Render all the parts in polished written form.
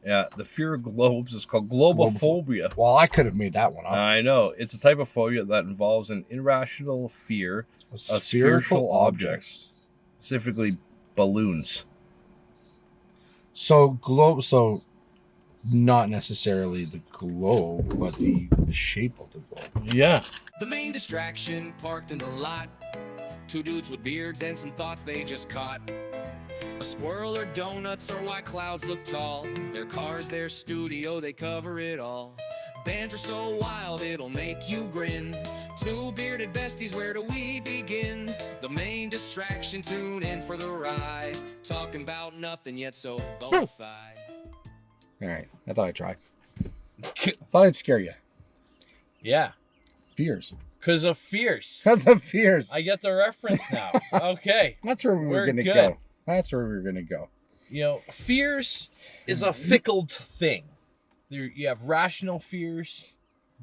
Yeah, the fear of globes is called globophobia. Well, I could have made that one up. I know. It's a type of phobia that involves an irrational fear of spherical objects, specifically balloons. So not necessarily the globe, but the shape of the globe. Yeah. The main distraction parked in the lot. Two dudes with beards and some thoughts they just caught. A squirrel or donuts or why clouds look tall. Their cars, their studio, they cover it all. Banter so wild it'll make you grin. Two bearded besties, where do we begin? The main distraction, tune in for the ride. Talking about nothing yet so bona fide. All right, I thought I'd try. I thought I'd scare you. Yeah. Fears. Because of fears. Because of fears. I get the reference now. Okay. That's where we're going to go. That's where we're going to go. You know, fears is a fickle thing. You have rational fears.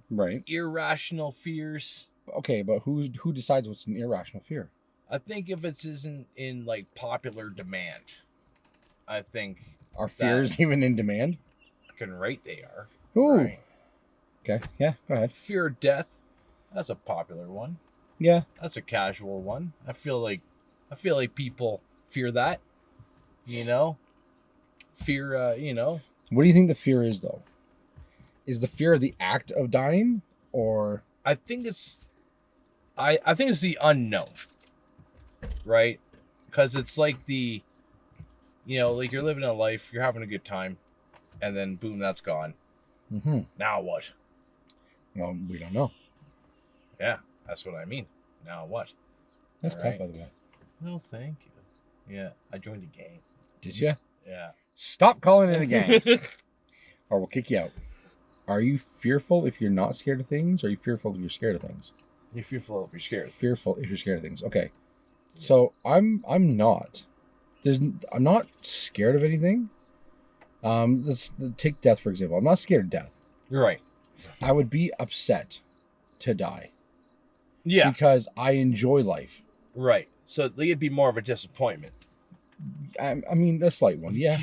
Right. Irrational fears. Okay, but who decides what's an irrational fear? I think if it isn't in, like, popular demand, I think... Are fears even in demand? Fucking right they are. Ooh. Right. Okay, yeah, go ahead. Fear of death. That's a popular one. Yeah. That's a casual one. I feel like people fear that. You know? Fear, you know. What do you think the fear is, though? Is the fear of the act of dying, or... I think it's the unknown. Right? Because it's like the... You know, like you're living a life, you're having a good time, and then boom, that's gone. Mm-hmm. Now what? Well, we don't know. Yeah, that's what I mean. Now what? That's tough, by the way. No, thank you. Yeah, I joined a gang. Did you? Yeah. Stop calling it a gang, or we'll kick you out. Are you fearful if you're not scared of things, or are you fearful if you're scared of things? You're fearful if you're scared. Fearful if you're scared of things. Okay. So I'm not. I'm not scared of anything. Let's take death, for example. I'm not scared of death. You're right. I would be upset to die. Yeah. Because I enjoy life. Right. So it'd be more of a disappointment. I mean, a slight one. Yeah.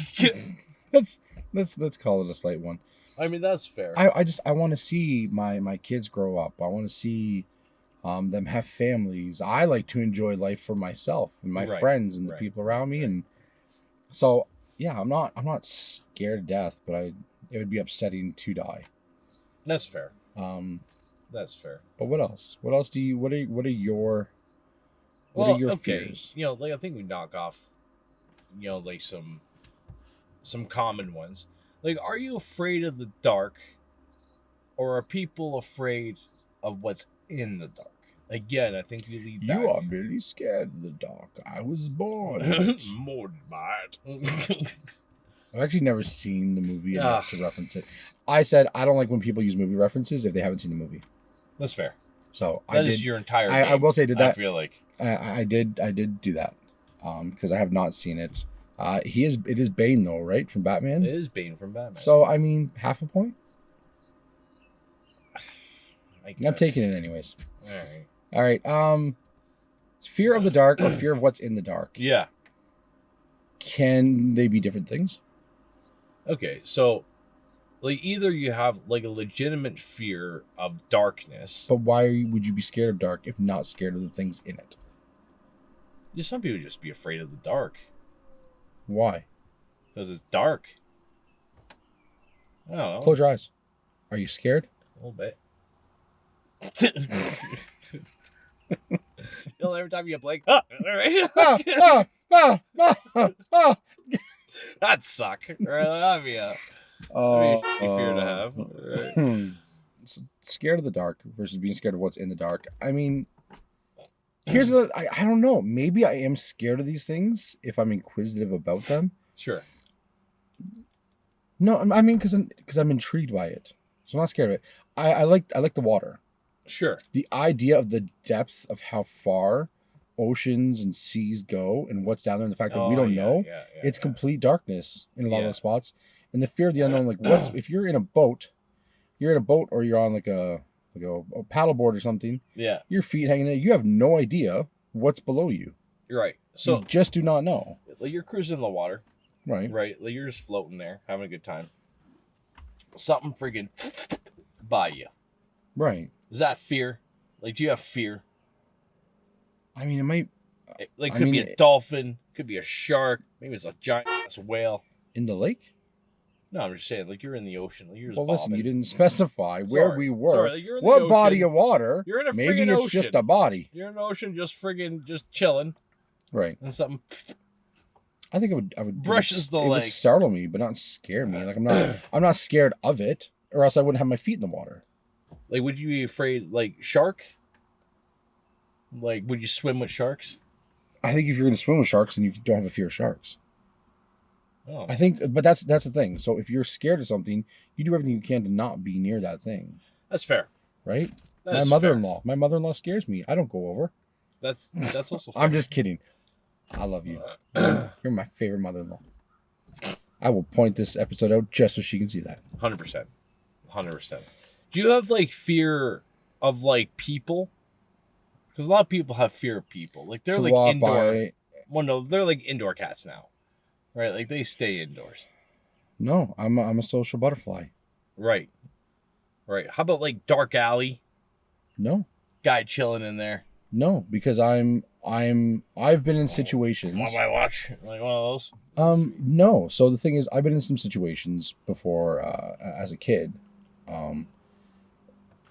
let's call it a slight one. I mean, that's fair. I want to see my kids grow up. I want to see them have families. I like to enjoy life for myself and my friends and the people around me, and so yeah, I'm not scared of death, but it would be upsetting to die. That's fair. That's fair. But what else? What else do you? What are your fears? You know, like I think we knock off, you know, like some common ones. Like, are you afraid of the dark, or are people afraid of what's in the dark? Again, I think you lead back. You are really scared of the dark. I was born. More by it. I've actually never seen the movie enough to reference it. I said I don't like when people use movie references if they haven't seen the movie. That's fair. So that is your entire game. I will say did that. I feel like I did do that because I have not seen it. It is Bane though, right? From Batman. It is Bane from Batman. So I mean, half a point. I'm taking it anyways. All right. Fear of the dark or fear of what's in the dark. Yeah. Can they be different things? Okay, so like either you have like a legitimate fear of darkness. But why would you be scared of dark if not scared of the things in it? Yeah, some people just be afraid of the dark. Why? Because it's dark. I don't know. Close your eyes. Are you scared? A little bit. You know, every time you blink, all right. That'd suck. Right? That'd be a fear to have. Right. So scared of the dark versus being scared of what's in the dark. I mean, here's the I don't know. Maybe I am scared of these things if I'm inquisitive about them. Sure. No, I mean because I'm intrigued by it. So I'm not scared of it. I like the water. Sure. The idea of the depths of how far oceans and seas go and what's down there and the fact that we don't know. It's complete darkness in a lot of the spots. And the fear of the unknown, like if you're in a boat or you're on like a paddleboard or something. Yeah. Your feet hanging there, you have no idea what's below you. You're right. So you just do not know. Like you're cruising in the water. Right. Right. Like you're just floating there, having a good time. something freaking by you. Right. Is that fear? Like, do you have fear? I mean, it might. Like, could be a dolphin, could be a shark, maybe it's a giant ass whale. In the lake? No, I'm just saying, like, you're in the ocean. Like, you're just Listen, bobbing. you didn't specify where we were. Sorry, like, you're in the what ocean. body of water? You're in a maybe friggin' it's ocean. just a body. You're in the ocean, just chilling. Right. And something. I think I would brushes the leg. It would startle me, but not scare me. Like I'm not scared of it, or else I wouldn't have my feet in the water. Like, would you be afraid, like, shark? Like, would you swim with sharks? I think if you're going to swim with sharks, then you don't have a fear of sharks. Oh. I think, but that's the thing. So if you're scared of something, you do everything you can to not be near that thing. That's fair. Right? That my mother-in-law scares me. I don't go over. That's also fair. I'm just kidding. I love you. You're my favorite mother-in-law. I will point this episode out just so she can see that. 100%. 100%. Do you have, like, fear of, like, people? Because a lot of people have fear of people. Like, they're, like, indoor. Well, no, they're, like, indoor cats now. Right? Like, they stay indoors. No, I'm a social butterfly. Right. Right. How about, like, dark alley? No. Guy chilling in there. No, because I've been in situations. On my watch? Like one of those? No. So the thing is, I've been in some situations before as a kid.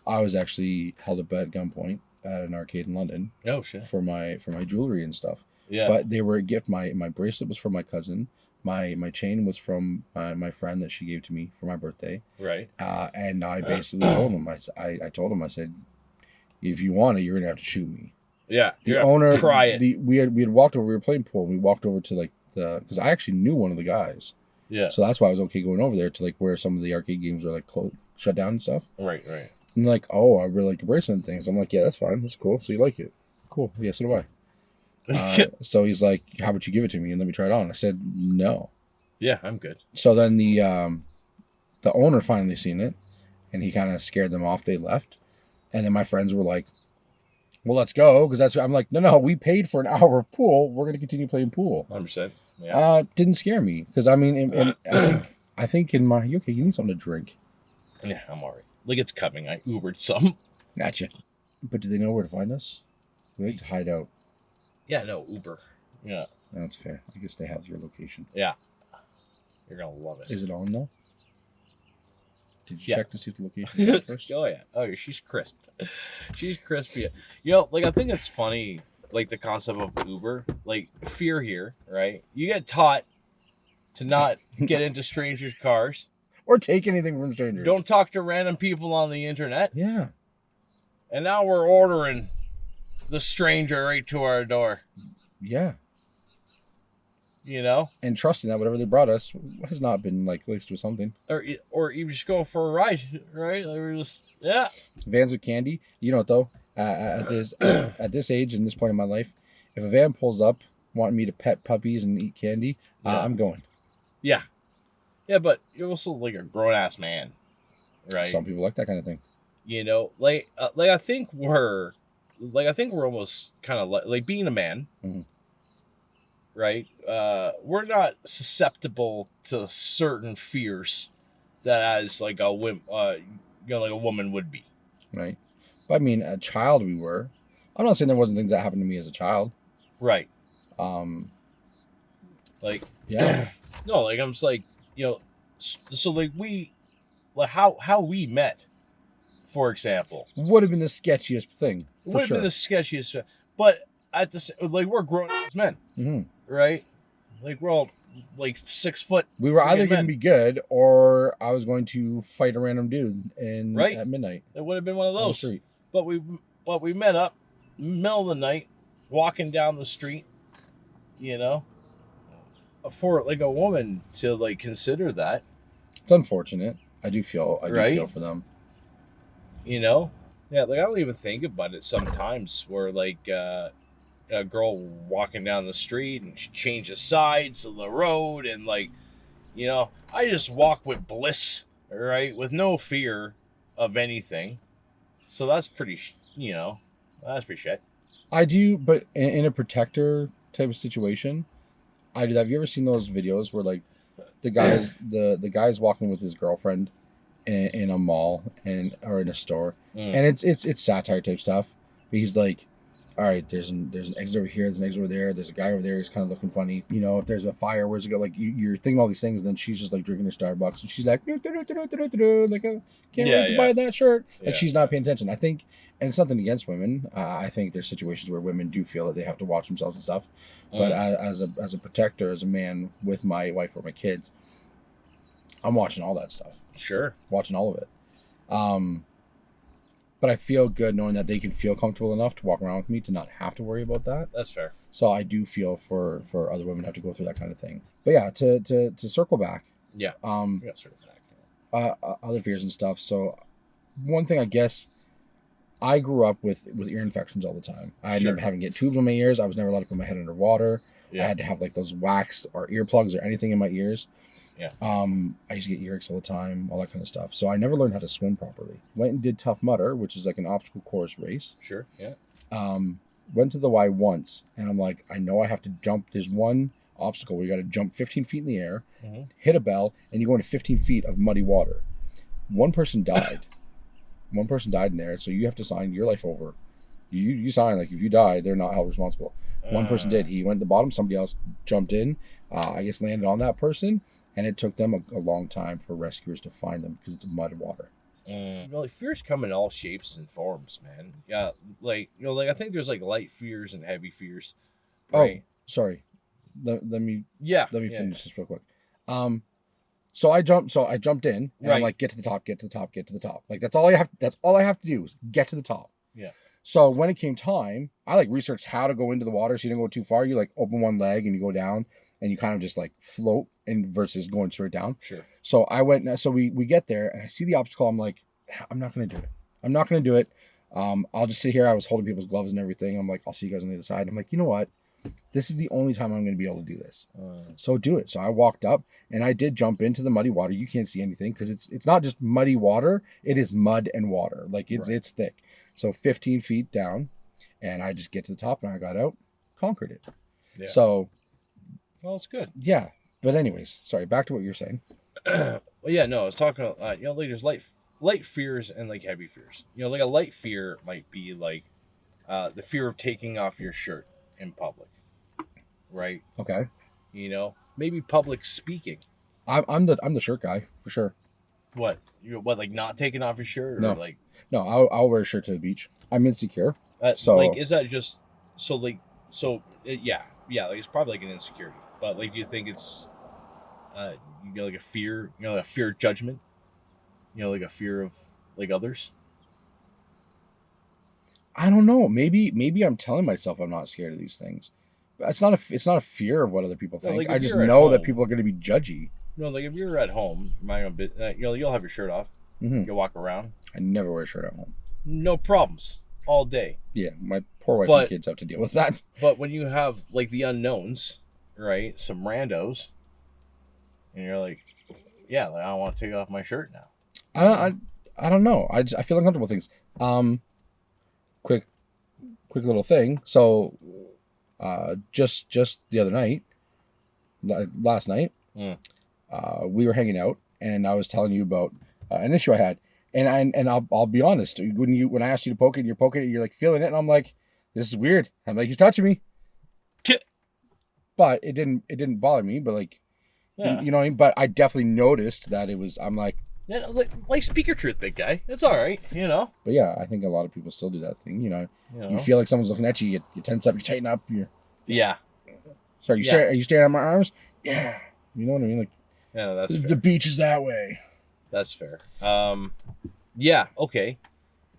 I was actually held up at gunpoint at an arcade in London. Oh shit! For my jewelry and stuff. Yeah. But they were a gift. My bracelet was from my cousin. My chain was from my friend that she gave to me for my birthday. Right. And I basically told him. I told him. I said, if you want it, you're gonna have to shoot me. Yeah. The owner. Try it. We had walked over. We were playing pool. And we walked over to like because I actually knew one of the guys. Yeah. So that's why I was okay going over there to like where some of the arcade games were like shut down and stuff. Right. Right. And they're like, oh, I really like your bracelet and things. I'm like, yeah, that's fine. That's cool. So you like it? Cool. Yeah, so do I. So he's like, how about you give it to me and let me try it on? I said, no. Yeah, I'm good. So then the owner finally seen it, and he kind of scared them off. They left, and then my friends were like, well, let's go, because I'm like, no, we paid for an hour of pool. We're gonna continue playing pool. 100%. Yeah. Didn't scare me because I mean, I think in my you need something to drink. Yeah, I'm alright. Like it's coming. I Ubered some. Gotcha. But do they know where to find us? We like to hide out. Yeah, no, Uber. Yeah. That's fair. I guess they have your location. Yeah. You're going to love it. Is it on, though? Did you check to see if the location is first? Oh, yeah. Oh, she's crisp. She's crispy. You know, like, I think it's funny, like, the concept of Uber. Like, fear here, right? You get taught to not get into strangers' cars. Or take anything from strangers. Don't talk to random people on the internet. Yeah. And now we're ordering the stranger right to our door. Yeah. You know? And trusting that whatever they brought us has not been, like, laced with something. Or even just go for a ride, right? Like we're just, yeah. Vans with candy. You know what, though? At this age and this point in my life, if a van pulls up wanting me to pet puppies and eat candy, I'm going. Yeah. Yeah, but you're also like a grown-ass man, right? Some people like that kind of thing. You know, like I think we're almost kind of like being a man, right? We're not susceptible to certain fears that as like a like a woman would be, right? But I mean, a child we were. I'm not saying there wasn't things that happened to me as a child, right? Like yeah, no, like I'm just like. You know, so like how we met, for example, would have been the sketchiest thing. Would have been the sketchiest, but at the like we're grown as men, right? Like we're all like 6 foot. We were either going to be good, or I was going to fight a random dude at midnight. It would have been one of those. But we met up middle of the night, walking down the street, you know. For like a woman to like consider that, it's unfortunate. I do feel for them. You know, yeah. Like I don't even think about it sometimes. Where like a girl walking down the street and she changes sides of the road, and like, you know, I just walk with bliss, right, with no fear of anything. So that's pretty, you know, that's pretty shit. I do, but in a protector type of situation. I do that. Have you ever seen those videos where like the guy's walking with his girlfriend in a mall or in a store, and it's satire type stuff. But he's like, all right, there's an exit over here, there's an exit over there, there's a guy over there who's kind of looking funny. You know, if there's a fire, where's it go? Like you're thinking all these things, and then she's just like drinking her Starbucks, and she's like, like can't wait to buy that shirt. Like she's not paying attention. I think, and it's nothing against women. I think there's situations where women do feel that they have to watch themselves and stuff. But as a protector, as a man with my wife or my kids, I'm watching all that stuff. Sure. Watching all of it. But I feel good knowing that they can feel comfortable enough to walk around with me to not have to worry about that. That's fair. So I do feel for other women to have to go through that kind of thing. But yeah, to circle back. Yeah. Other fears and stuff. So one thing, I guess, I grew up with ear infections all the time. I had never having to get tubes in my ears. I was never allowed to put my head underwater. Yeah. I had to have like those wax or earplugs or anything in my ears. Yeah. I used to get earaches all the time, all that kind of stuff. So I never learned how to swim properly. Went and did Tough Mudder, which is like an obstacle course race. Sure. Yeah. Went to the Y once, and I'm like, I know I have to jump. There's one obstacle where you got to jump 15 feet in the air, hit a bell, and you go into 15 feet of muddy water. One person died. One person died in there, so you have to sign your life over. You sign, like, if you die, they're not held responsible. One person did. He went to the bottom. Somebody else jumped in, I guess landed on that person, and it took them a long time for rescuers to find them because it's mud water. Like fears come in all shapes and forms, man. Yeah, like I think there's like light fears and heavy fears. Right? Oh, sorry. Let me finish this real quick. So I jumped in, and I'm like, get to the top, get to the top, get to the top. Like that's all I have to do is get to the top. Yeah. So when it came time, I like researched how to go into the water so you don't go too far. You like open one leg and you go down, and you kind of just like float and versus going straight down. Sure. So I went. So we get there, and I see the obstacle. I'm like, I'm not gonna do it. I'm not gonna do it. I'll just sit here. I was holding people's gloves and everything. I'm like, I'll see you guys on the other side. I'm like, you know what? This is the only time I'm going to be able to do this. So do it. So I walked up, and I did jump into the muddy water. You can't see anything because it's not just muddy water. It is mud and water. Like it's thick. So 15 feet down, and I just get to the top, and I got out, conquered it. Yeah. So, well, it's good. Yeah. But anyways, sorry. Back to what you're saying. Well, yeah, no, I was talking about like there's light fears and like heavy fears. Like a light fear might be like the fear of taking off your shirt in public, right? Okay. Maybe public speaking. I'm the shirt guy for sure. What? Like not taking off your shirt? No. Or like no, I'll wear a shirt to the beach. I'm insecure. So like, is that just so like so? Yeah. Like it's probably like an insecurity, but like, do you think it's like a fear? A fear of judgment. Like a fear of like others. I don't know. Maybe I'm telling myself I'm not scared of these things. It's not a fear of what other people think. Like I just know that people are going to be judgy. Like if you're at home, you'll have your shirt off. Mm-hmm. You'll walk around. I never wear a shirt at home. No problems. All day. Yeah, my poor wife and kids have to deal with that. But when you have like the unknowns, right? Some randos, and you're like, yeah, like, I don't want to take off my shirt now. I don't know. I feel uncomfortable with things. Quick little thing. So, just the other night, last night, we were hanging out, and I was telling you about an issue I had, and I'll be honest. When I asked you to poke it, and you're poking it, you're like feeling it, and I'm like, this is weird. I'm like, he's touching me. But it didn't bother me. But like, yeah. You know what I mean? But I definitely noticed that it was. I'm like. Yeah, like speak your truth, big guy. It's all right, But yeah, I think a lot of people still do that thing. You feel like someone's looking at you. You tense up. You tighten up. Yeah. Sorry, are you staring at my arms? Yeah. You know what I mean? Like. Yeah, that's fair. The beach is that way. That's fair. Yeah. Okay.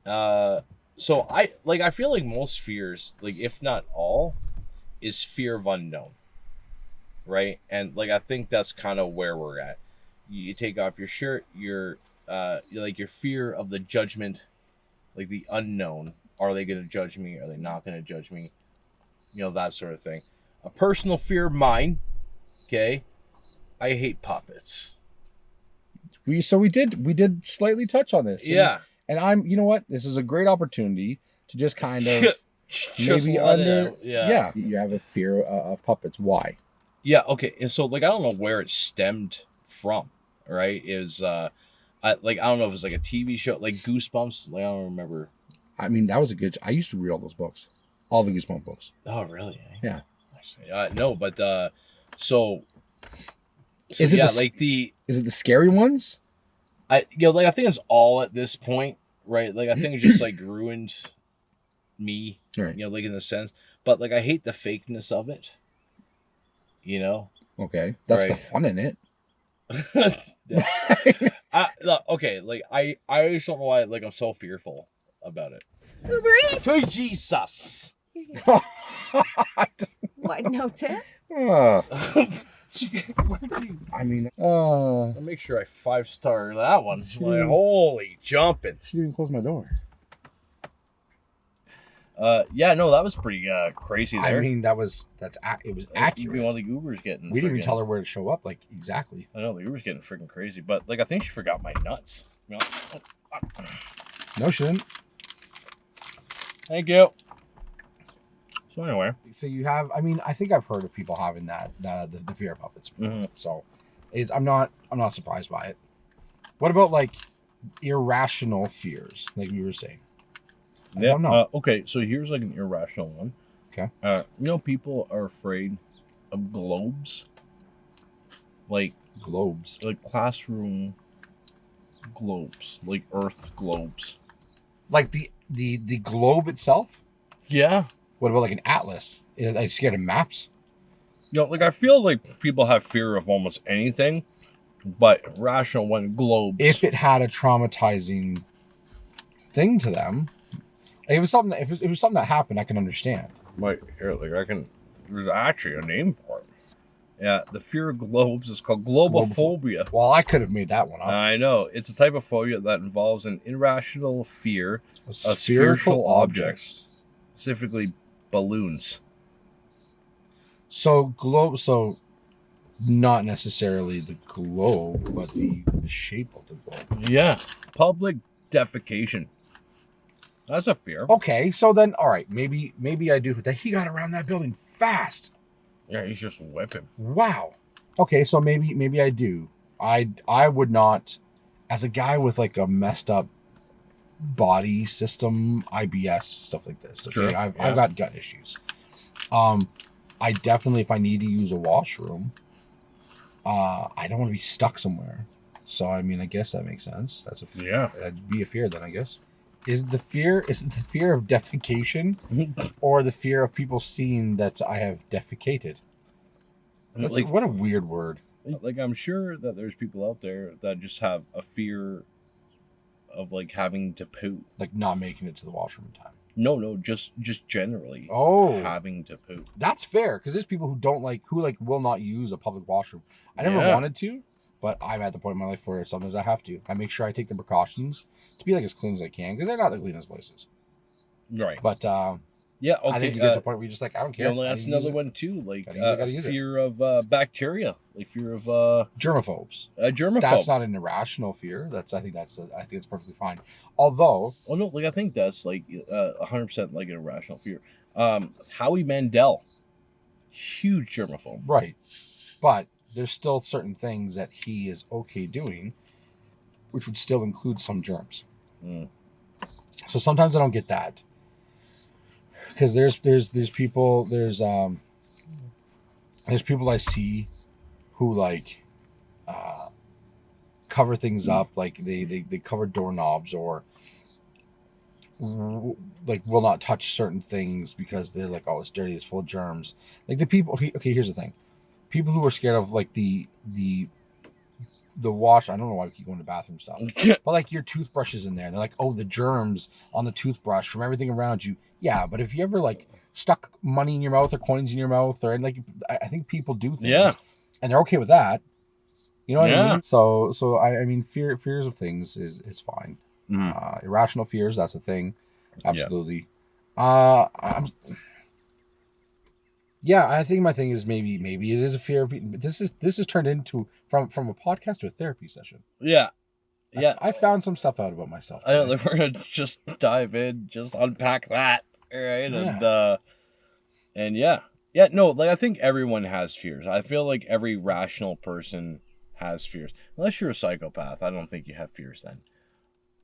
So I feel like most fears, like if not all, is fear of unknown. Right, and like I think that's kind of where we're at. You take off your shirt, you're like your fear of the judgment, like the unknown. Are they going to judge me? Are they not going to judge me? That sort of thing. A personal fear of mine, okay? I hate puppets. We did slightly touch on this. Yeah. And you know what? This is a great opportunity to just kind of maybe yeah. You have a fear of puppets. Why? Yeah, okay. And so like I don't know where it stemmed from. Right, is I don't know if it was like a TV show, like Goosebumps. Like I don't remember. I mean, that was a good. I used to read all those books, all the Goosebumps books. Oh, really? Yeah. Actually, no, but so is it yeah, is it the scary ones? I think it's all at this point, right? Like I think it just like ruined me, right? Like in a sense, but like I hate the fakeness of it. Okay, that's right. the fun in it. Okay, like I just don't know why like I'm so fearful about it. Uber Eats. Oh, Jesus. What? No tip? I mean, I'll make sure I 5-star that one. Like, holy jumping. She didn't close my door. Yeah, no, that was pretty crazy there. I mean, it was accurate. While the Uber's getting, we didn't even tell her where to show up, like exactly. I know the Uber's getting freaking crazy, but like I think she forgot my nuts. No, she didn't. Thank you. So anyway, so you have. I mean, I think I've heard of people having that the fear of puppets. Mm-hmm. So, I'm not surprised by it. What about like irrational fears, like you were saying? I don't know. Okay, so here's like an irrational one. Okay. People are afraid of globes. Like globes. Like classroom globes. Like Earth globes. Like the globe itself? Yeah. What about like an atlas? Are you scared of maps? Like I feel like people have fear of almost anything, but rational one, globes. If it had a traumatizing thing to them. If it was something that happened, I can understand. Like there's actually a name for it. Yeah, the fear of globes is called globophobia. Well, I could have made that one up. I know. It's a type of phobia that involves an irrational fear of spherical objects. Specifically balloons. So not necessarily the globe, but the shape of the globe. Yeah. Public defecation. That's a fear. Okay, so then, all right, maybe I do. He got around that building fast. Yeah, he's just whipping. Wow. Okay, so maybe I do. I would not, as a guy with like a messed up body system, IBS, stuff like this. Okay, sure. I've got gut issues. I definitely, if I need to use a washroom, I don't want to be stuck somewhere. So I mean, I guess that makes sense. That's that'd be a fear then, I guess. Is it the fear of defecation or the fear of people seeing that I have defecated? Like, what a weird word. Like, I'm sure that there's people out there that just have a fear of like having to poo. Like not making it to the washroom in time. No, just generally. Having to poo. That's fair, because there's people who will not use a public washroom. I never wanted to. But I'm at the point in my life where sometimes I have to. I make sure I take the precautions to be like as clean as I can, because they're not the cleanest places. Right. But yeah, okay. I think you get to a point where you're just like, I don't care. That's another one too. Like fear of bacteria, like fear of germaphobes. Germaphobe. That's not an irrational fear. I think it's perfectly fine. Although, no, like I think that's like 100% like an irrational fear. Howie Mandel, huge germaphobe. Right, but there's still certain things that he is okay doing, which would still include some germs. So sometimes I don't get that, because there's people I see who like cover things up, like they cover doorknobs, or like will not touch certain things because they're like, oh, it's dirty, it's full of germs. Like the people. Okay, here's the thing. People who are scared of like the wash. I don't know why we keep going to bathroom stuff, but like your toothbrush is in there. And they're like, oh, the germs on the toothbrush from everything around you. Yeah, but if you ever like stuck money in your mouth or coins in your mouth, or like, I think people do things, and they're okay with that. You know what I mean? So I mean, fears of things is fine. Irrational fears, that's a thing. Absolutely. Yeah, I think my thing is maybe it is a fear of, but this is turned into from a podcast to a therapy session. Yeah. I found some stuff out about myself today. I know, we're gonna just dive in, just unpack that, right? And no, like I think everyone has fears. I feel like every rational person has fears. Unless you're a psychopath, I don't think you have fears then.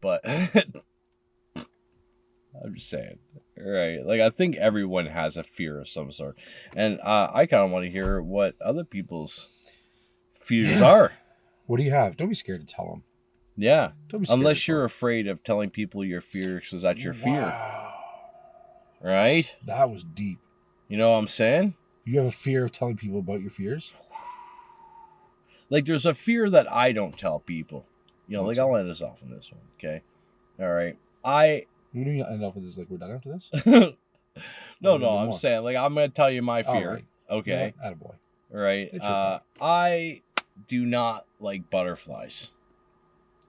But I'm just saying, right? Like I think everyone has a fear of some sort, and I kind of want to hear what other people's fears are. What do you have? Don't be scared to tell them. Yeah, Don't be scared unless you're afraid of telling people your fears, because that's your fear, right? That was deep. You know what I'm saying? You have a fear of telling people about your fears? Like there's a fear that I don't tell people. You know, like I'll end us off on this one, okay? All right, You need to end off with this, like we're done after this? no, I'm saying, like, I'm going to tell you my fear. Right. Okay. You know, attaboy. Right. I do not like butterflies.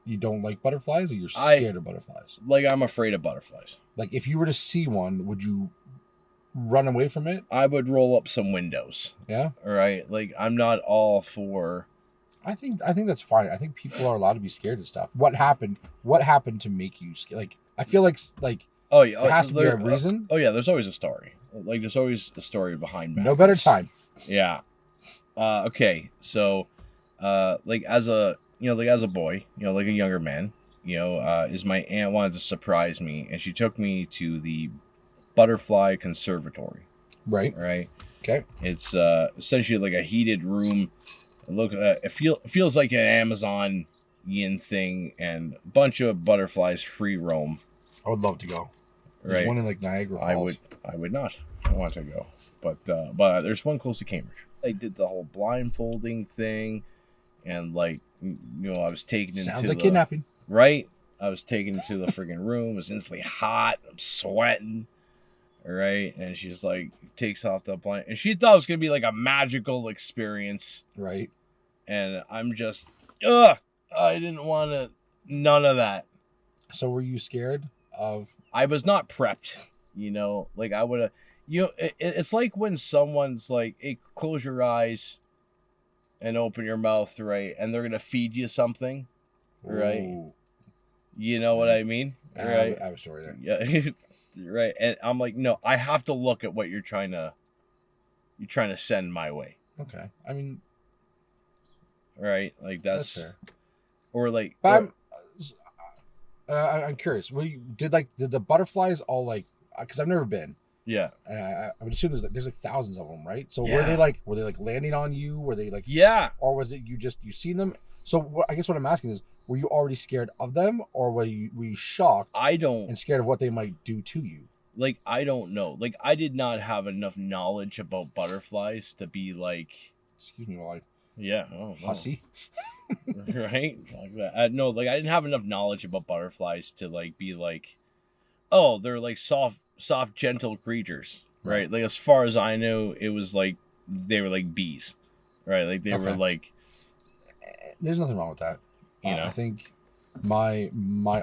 You don't like butterflies, or you're scared of butterflies? Like, I'm afraid of butterflies. Like, if you were to see one, would you run away from it? I would roll up some windows. Yeah? All right. Like, I'm not all for... I think that's fine. I think people are allowed to be scared of stuff. What happened to make you scared? Like, I feel like oh yeah, there has to be a reason. Oh yeah, there's always a story. Like there's always a story behind madness. No better time. Yeah. Okay. So, like as a boy, like a younger man, is my aunt wanted to surprise me, and she took me to the butterfly conservatory. Right. Right. Okay. It's essentially like a heated room. It feels like an Amazon yin thing, and a bunch of butterflies free roam. I would love to go. There's right. one in like Niagara Falls. I would not. I want to go, but there's one close to Cambridge. I did the whole blindfolding thing, and I was taken into Sounds like kidnapping. Right. I was taken into the friggin' room. It was instantly hot. I'm sweating. Right, and she's like takes off the blind, and she thought it was gonna be like a magical experience. Right. And I'm just, I didn't want to, none of that. So were you scared of? I was not prepped, like I would have, it's like when someone's like, hey, close your eyes and open your mouth, right? And they're going to feed you something, right? Ooh. You know what I mean? Right. I have a story there. Yeah. Right. And I'm like, no, I have to look at what you're trying to send my way. Okay. I mean, right, like that's fair. Or like, but I'm curious. Did the butterflies all like? Because I've never been. Yeah. I would assume there's like thousands of them, right? So were they like landing on you? Were they like? Yeah. Or was it you seen them? So I guess what I'm asking is, were you already scared of them, or were you shocked? And scared of what they might do to you. Like, I don't know. Like, I did not have enough knowledge about butterflies to be like. Excuse me, while hussy. Right? Like that. No, like I didn't have enough knowledge about butterflies to like be like, oh, they're like soft, gentle creatures, right? Like as far as I knew, it was like they were like bees, right? Like they were like. There's nothing wrong with that. I think my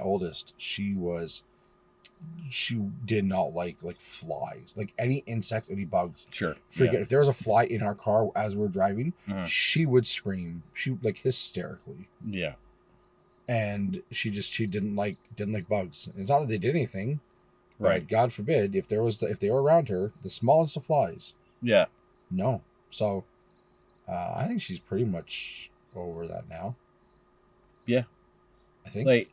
oldest, she did not like flies, like any insects, any bugs. Sure. Forget if there was a fly in our car as we're driving, she would scream. She like hysterically. Yeah. And she didn't like bugs. And it's not that they did anything, right? God forbid if they were around her, the smallest of flies. Yeah. No. So, I think she's pretty much over that now. Yeah. I think.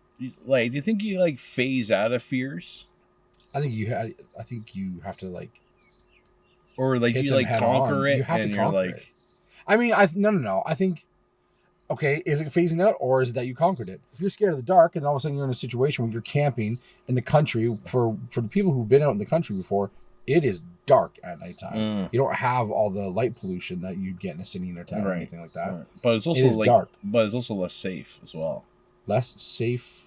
Like, do you think you like phase out of fears? I think you have to like, or like you like conquer it, and you're like, it. I mean, no. I think, okay, is it phasing out, or is it that you conquered it? If you're scared of the dark, and all of a sudden you're in a situation where you're camping in the country, for the people who've been out in the country before, it is dark at nighttime. You don't have all the light pollution that you'd get in a city or town or anything like that. Right. But it's also like dark. But it's also less safe as well. Less safe.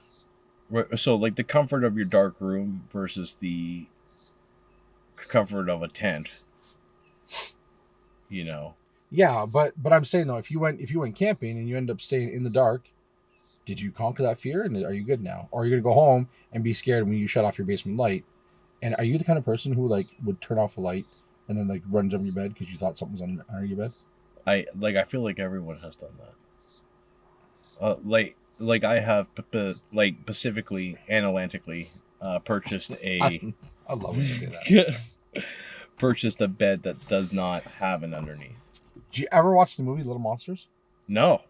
So, like the comfort of your dark room versus the comfort of a tent. Yeah, but I'm saying though, if you went camping and you end up staying in the dark, did you conquer that fear, and are you good now? Or are you gonna go home and be scared when you shut off your basement light? And are you the kind of person who like would turn off a light and then like run jump your bed because you thought something was under your bed? I feel like everyone has done that. Like I have specifically and Atlantically purchased a. I love when you say that. Purchased a bed that does not have an underneath. Did you ever watch the movie Little Monsters? No.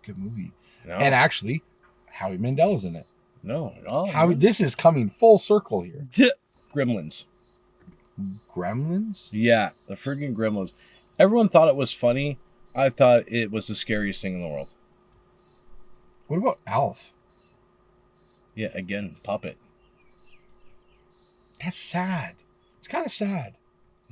good movie. No. And actually, Howie Mandel's in it. No. No. This is coming full circle here. Gremlins. Gremlins? Yeah, the freaking Gremlins. Everyone thought it was funny. I thought it was the scariest thing in the world. What about Alf? Yeah, again, puppet. That's sad. It's kind of sad.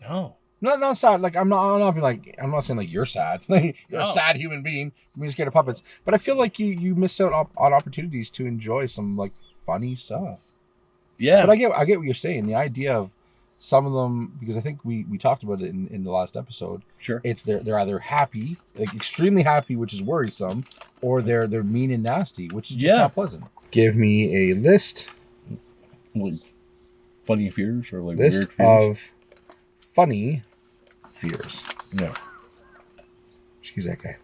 No. Not sad. Like I'm not saying like you're sad. Like you're a No. sad human being being scared of puppets. But I feel like you miss out on opportunities to enjoy some like funny stuff. Yeah. But I get what you're saying. The idea of some of them, because I think we talked about it in the last episode. Sure. It's they're either happy, like extremely happy, which is worrisome, or they're mean and nasty, which is just not pleasant. Give me a list. Like funny fears or like List weird fears? of funny fears. No. Excuse that guy.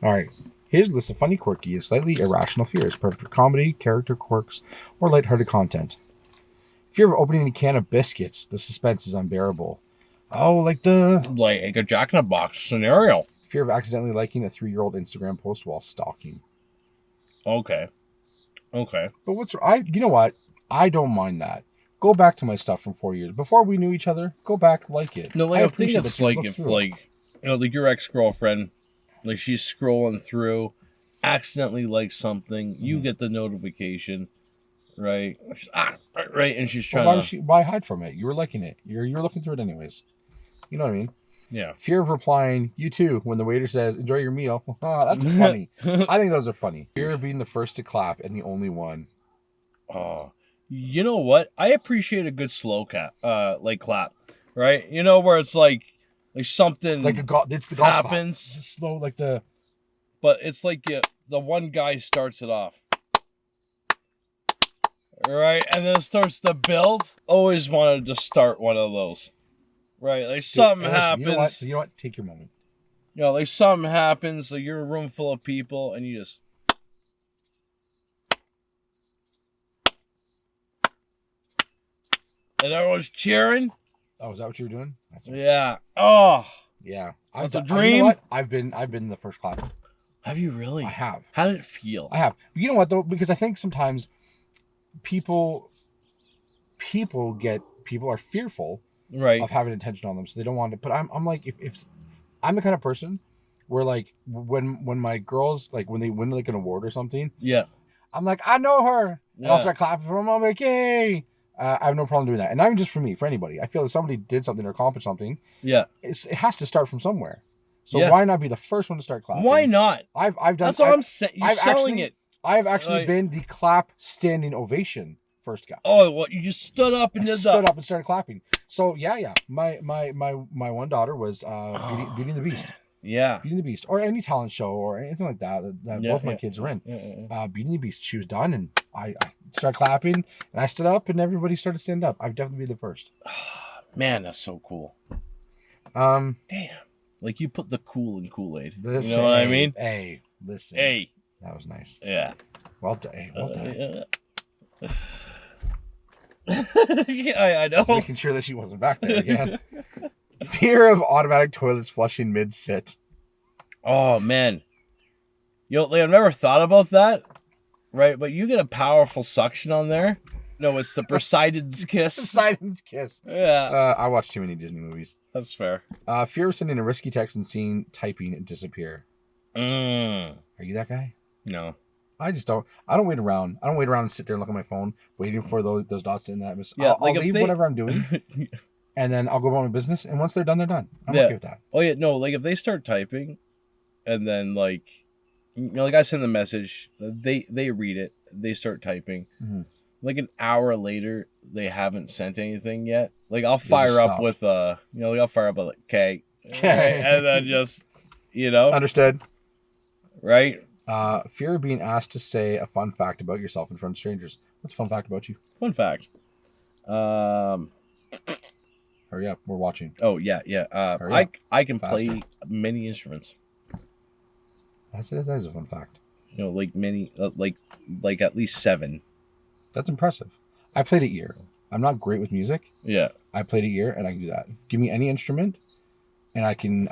All right. Here's a list of funny, quirky, and slightly irrational fears. Perfect for comedy, character quirks, or lighthearted content. Fear of opening a can of biscuits. The suspense is unbearable. Oh, like a Jack in the Box scenario. fear of accidentally liking a 3-year-old Instagram post while stalking. Okay. But you know what? I don't mind that. Go back to my stuff from 4 years. Before we knew each other, go back, like it. No, like I think appreciate it's that you like look if through it. like like your ex-girlfriend, like she's scrolling through, accidentally likes something, you get the notification, right? Right, and she's trying why hide from it? You were liking it. You're looking through it anyways. You know what I mean? Yeah. Fear of replying, you too, when the waiter says, enjoy your meal. That's funny. I think those are funny. Fear of being the first to clap and the only one. Oh, you know what? I appreciate a good slow clap, right? You know, where it's like something Like it's the golf happens. Clap. It's slow, like the. But it's like the one guy starts it off. Right? And then it starts to build. Always wanted to start one of those. Right? Like something happens. You know what? Take your moment. You know, like something happens. Like you're in a room full of people and you just. And everyone's cheering. Oh, is that what you were doing? Yeah. Oh. Yeah. That's a You dream. know what? I've been the first clap. Have you really? I have. How did it feel? I have. You know what though? Because I think sometimes people are fearful Right. of having attention on them, so they don't want it. But I'm like, if I'm the kind of person where like when my girls like when they win like an award or something, Yeah. I'm like, I know her, and I'll Yeah. start clapping for them. I'm like, yay! I have no problem doing that, and not even just for me, for anybody. I feel if somebody did something or accomplished something, Yeah. it has to start from somewhere. So Yeah. why not be the first one to start clapping? Why not? I've done. That's what I'm saying. You're I've selling actually- it. I've actually Like- been the clap standing ovation first guy. Oh, what? You just stood up and I did stood that. up and started clapping. So yeah. My one daughter was Beauty and the Beast. Yeah. Beauty and the Beast, or any talent show or anything like that Yeah, both my yeah. kids are in. Yeah. Beauty and the Beast. She was done, and I started clapping, and I stood up, and everybody started standing up. I've definitely been the first. Man, that's so cool. Um, Damn. Like you put the cool in Kool-Aid. listen, You know what I mean? Hey, listen. Hey. That was nice. Yeah. Well done. Hey, well done. Yeah, I know. Just making sure that she wasn't back there again. Fear of automatic toilets flushing mid-sit. Oh man. Like I've never thought about that. Right, but you get a powerful suction on there. No, it's the Poseidon's kiss. Poseidon's kiss. Yeah, I watch too many Disney movies. that's fair. Fear of sending a risky text and seeing typing and disappear. Are you that guy? No. I just don't. I don't wait around. I don't wait around and sit there and look at my phone, waiting for those dots to end that. Yeah, I'll like if leave they- whatever I'm doing, and then I'll go about my business. And once they're done, they're done. I'm Yeah. okay with that. Oh yeah, no, like if they start typing and then like like I send the message, they read it, they start typing. Mhm. Like an hour later, they haven't sent anything yet. Like I'll fire up stopped. with like I'll fire up with like K. Okay. And then just Understood. right? Fear of being asked to say a fun fact about yourself in front of strangers. What's a fun fact about you? Fun fact. Hurry up, we're watching. Oh yeah. Hurry up. I can Faster. play many instruments. That is a fun fact. Like many like at least 7. That's impressive. I played it ear. I'm not great with music. Yeah. I played it ear, and I can do that. Give me any instrument, and I can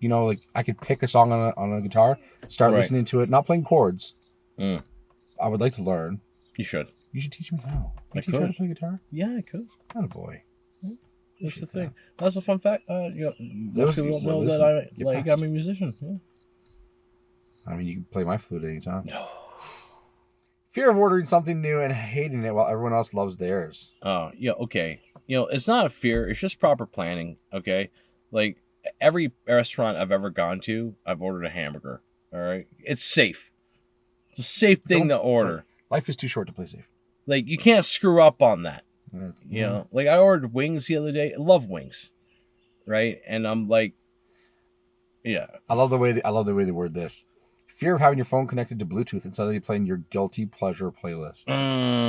you know, like I could pick a song on a guitar, start listening to it, not playing chords. I would like to learn. You should. You should teach me how. I Can you teach me how to could. play guitar? Yeah, I could. Not a boy. That's the thing. That's a fun fact. Most people don't know listen, that I'm a musician. Yeah. I mean, you can play my flute anytime. Fear of ordering something new and hating it while everyone else loves theirs. Oh, yeah, okay. It's not a fear. It's just proper planning, okay? Like, every restaurant I've ever gone to, I've ordered a hamburger, all right? It's safe. It's a safe thing to order. Life is too short to play safe. Like, you can't screw up on that. Like, I ordered wings the other day. I love wings, right? And I'm like, yeah. I love the way they word this. Fear of having your phone connected to Bluetooth instead of playing your guilty pleasure playlist.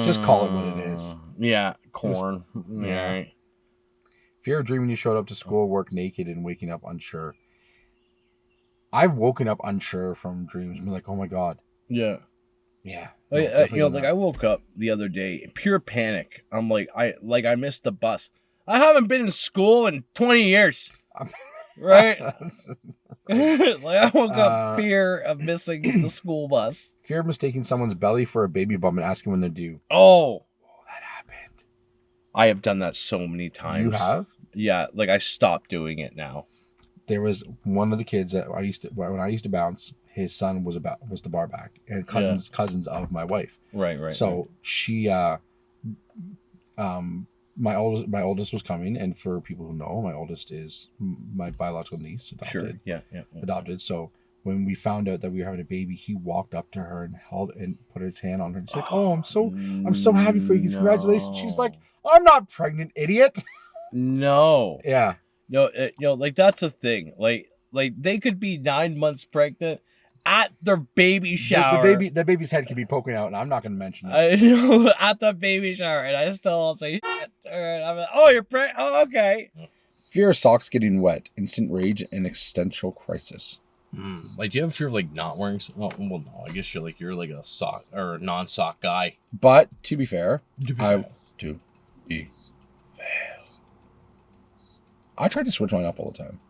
Just call it what it is. Yeah, corn. Yeah. Right. Fear of dreaming you showed up to school, work naked, and waking up unsure. I've woken up unsure from dreams. I'm like, oh my god. Yeah. Yeah. I woke up the other day in pure panic. I'm like, I missed the bus. I haven't been in school in 20 years. Right? Like I woke up fear of missing the school bus. Fear of mistaking someone's belly for a baby bump and asking when they're due. Oh, that happened. I have done that so many times. You have? Yeah, like I stopped doing it now. There was one of the kids that when I used to bounce, his son was the bar back and cousins of my wife. Right. So she my oldest was coming, and for people who know, my oldest is my biological niece, adopted. Sure. Yeah. Adopted. So when we found out that we were having a baby, he walked up to her and held and put his hand on her. And he's like, "Oh, I'm so happy for you. Congratulations." She's like, "I'm not pregnant, idiot." No. Yeah. Like that's a thing. Like they could be 9 months pregnant at their baby shower. The baby's head could be poking out, and I'm not going to mention it. I know, at the baby shower, and I still say, shit. I'm like, oh, you're pregnant? Oh, okay. Fear of socks getting wet, instant rage, and existential crisis. Like, do you have fear of like not wearing? Oh, well, no. I guess you're like a sock or non-sock guy. But to be fair, I try to switch mine up all the time.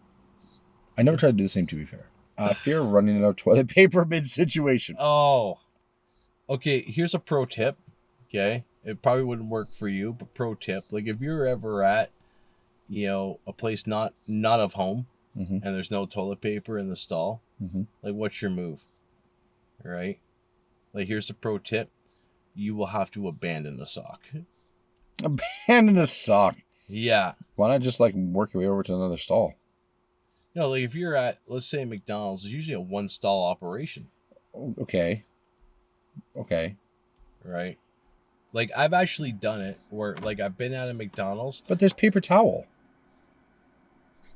I never try to do the same. To be fair. Fear of running out of toilet paper mid-situation. Oh. Okay, here's a pro tip. Okay? It probably wouldn't work for you, but pro tip. Like, if you're ever at, a place not of home, and there's no toilet paper in the stall, like, what's your move? Right? Like, here's the pro tip. You will have to abandon the sock. Abandon the sock? Yeah. Why not just, like, work your way over to another stall? No, like if you're at, let's say McDonald's, it's usually a one stall operation. Okay. Right? Like I've actually done it where like I've been at a McDonald's. But there's paper towel.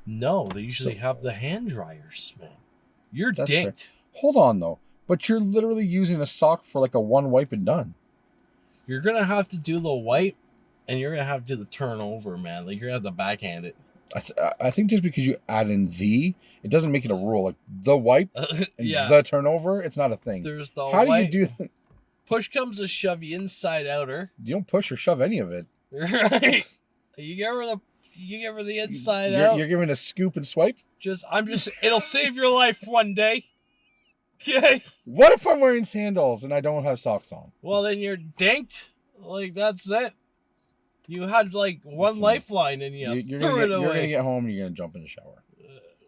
No, they usually have the hand dryers, man. You're dinked. Fair. Hold on though. But you're literally using a sock for like a one wipe and done. You're gonna have to do the wipe and you're gonna have to do the turnover, man. Like you're gonna have to backhand it. I think just because you add in it doesn't make it a rule. Like the wipe and the turnover, it's not a thing. There's the How wipe. do you do that? Push comes to shove you inside outer. You don't push or shove any of it. Right. You give her the inside out. You're giving a scoop and swipe? It'll save your life one day. Okay. What if I'm wearing sandals and I don't have socks on? Well, then you're dinked. Like, that's it. You had, like, one lifeline and you threw it away. You're going to get home and you're going to jump in the shower.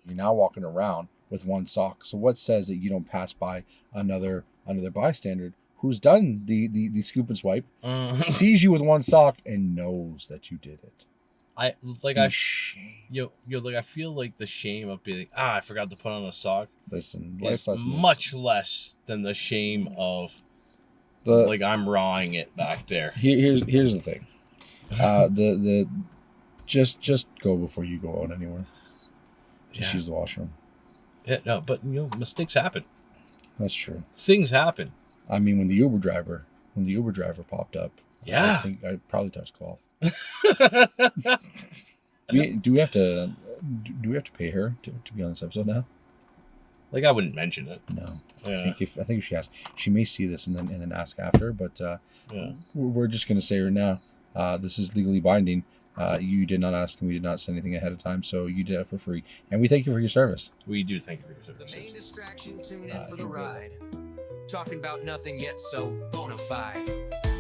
You're now walking around with one sock. So what says that you don't pass by another bystander who's done the scoop and swipe, sees you with one sock, and knows that you did it? I feel like the shame of being I forgot to put on a sock. Listen, is much less than the shame of I'm rawing it back there. Here's the thing. Just go before you go out anywhere. Just use the washroom. Yeah, no, but mistakes happen. That's true. Things happen. I mean, when the Uber driver popped up, I think I probably touched cloth. Do we have to pay her to be on this episode now? Like, I wouldn't mention it. No. Yeah. I think if she asks, she may see this and then ask after. But we're just gonna say right now, this is legally binding. You did not ask, and we did not send anything ahead of time, so you did it for free, and we thank you for your service. We do thank you for your The services. main distraction, tune in for the ride. Talking about nothing yet so bona fide.